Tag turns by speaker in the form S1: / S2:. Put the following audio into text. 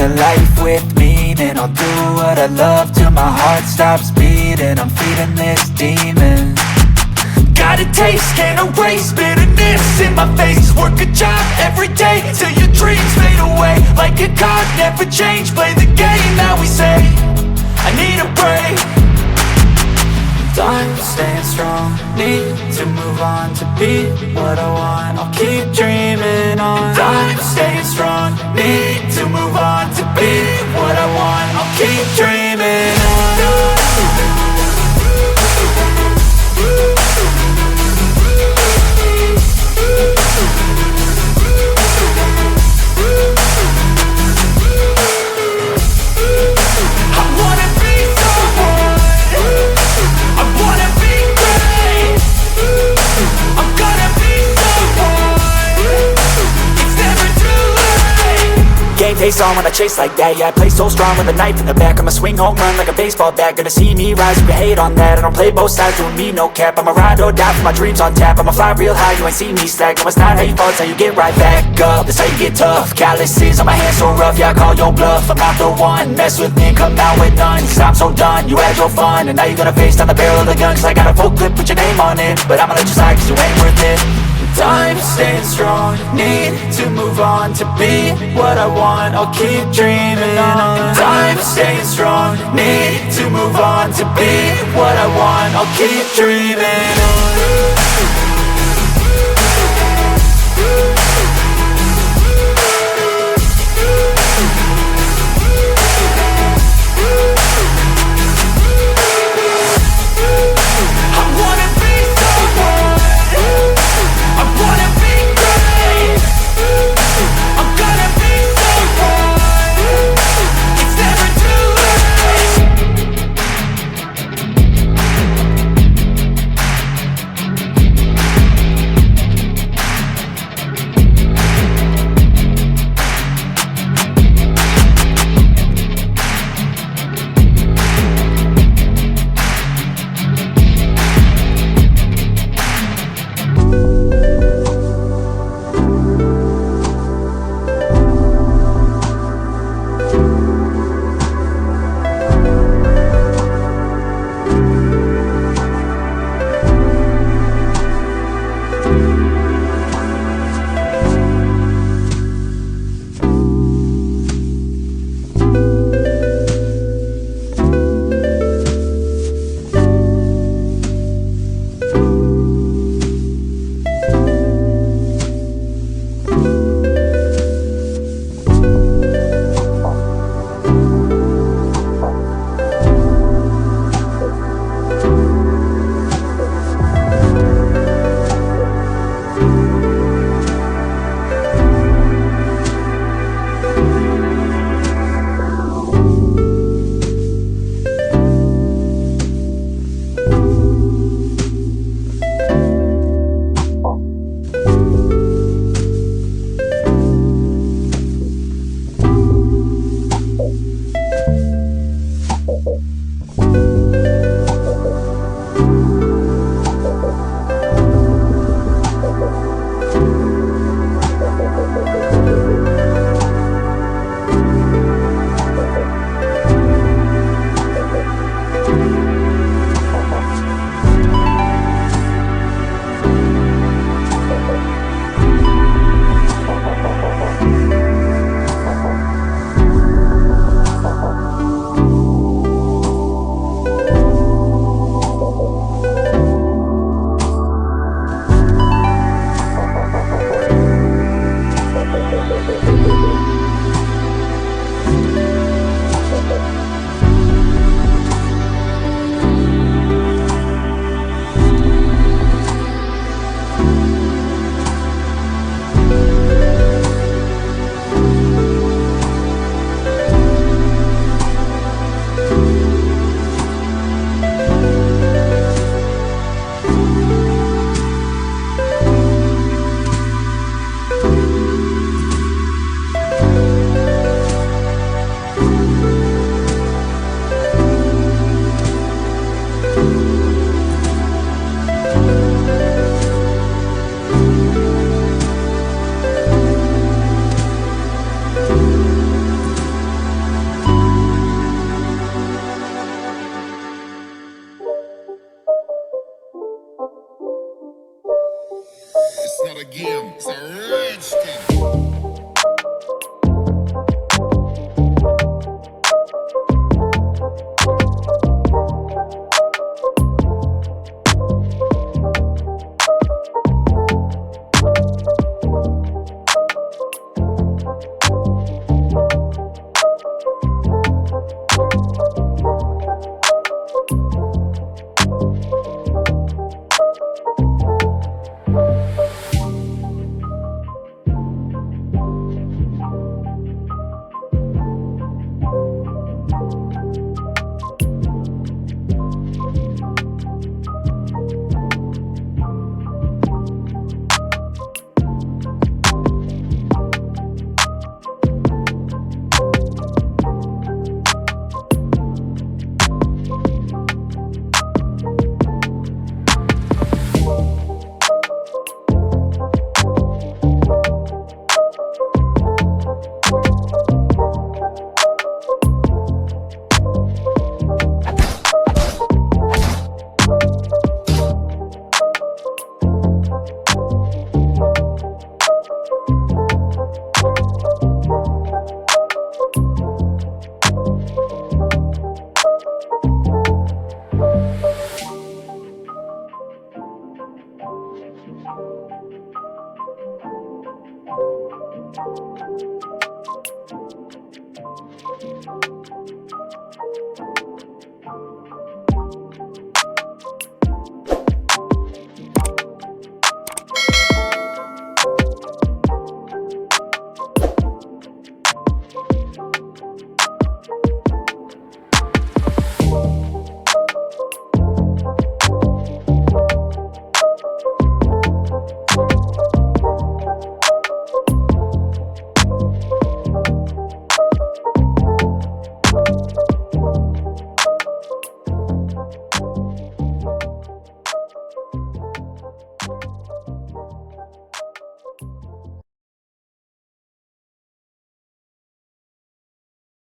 S1: a life with meaning. I'll do what I love till my heart stops beating. I'm feeding this demon. Got a taste, can't erase bitterness in my face. Work a job every day till your dreams fade away. Like a card, never change, play the game that we say. I need a break. I'm staying strong, need to move on to be what I want. I'll keep dreaming on. I'm staying strong, need to move on to be what I want. I'll keep dreaming on. Face on when I chase like that. Yeah, I play so strong with a knife in the back. I'ma swing home run like a baseball bat. Gonna see me rise, you can hate on that. I don't play both sides, doing me no cap. I'ma ride or die for my dreams on tap. I'ma fly real high, you ain't see me slack. No, it's not how you fall, it's how you get right back up. That's how you get tough. Calluses on my hands so rough, yeah, I call your bluff. I'm not the one, mess with me and come out with none. Cause I'm so done, you had your fun. And now you're gonna face down the barrel of the gun. Cause I got a full clip, put your name on it. But I'ma let you slide cause you ain't worth it. I'm staying strong, need to move on to be what I want. I'll keep dreaming on. I'm staying strong, need to move on to be what I want. I'll keep dreaming on.